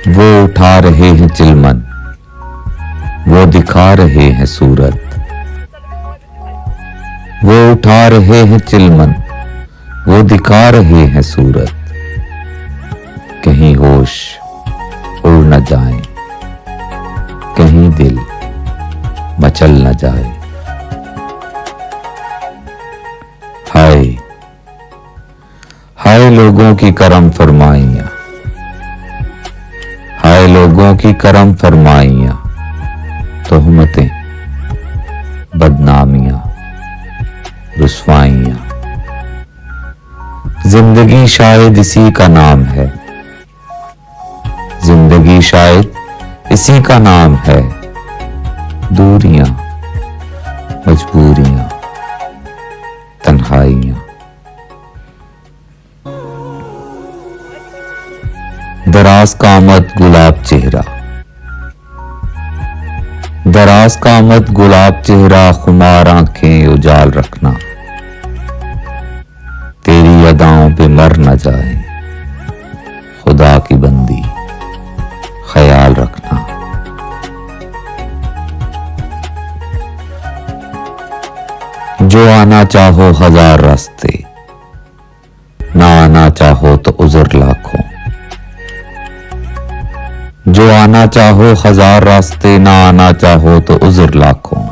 वो उठा रहे हैं चिलमन, वो दिखा रहे हैं सूरत। वो उठा रहे हैं चिलमन, वो दिखा रहे हैं सूरत। कहीं होश उड़ न जाए, कहीं दिल मचल न जाए। हाय हाय लोगों की करम फरमाइयां, हाय लोगों की करम फरमाइयां। तोहमतें, बदनामियां, रुसवाइयां। जिंदगी शायद इसी का नाम है, जिंदगी शायद इसी का नाम है। दूरियां, मजबूरियां, तन्हाइयां। दराज कामत गुलाब चेहरा, दराज कामत गुलाब चेहरा। खुमार आंखें उजाल रखना, तेरी अदाओं पे मर न जाए। खुदा की बंदी ख्याल रखना। जो आना चाहो हजार रास्ते, ना आना चाहो तो उज़र लाखों। जो आना चाहो हजार रास्ते, ना आना चाहो तो उज़र लाखों।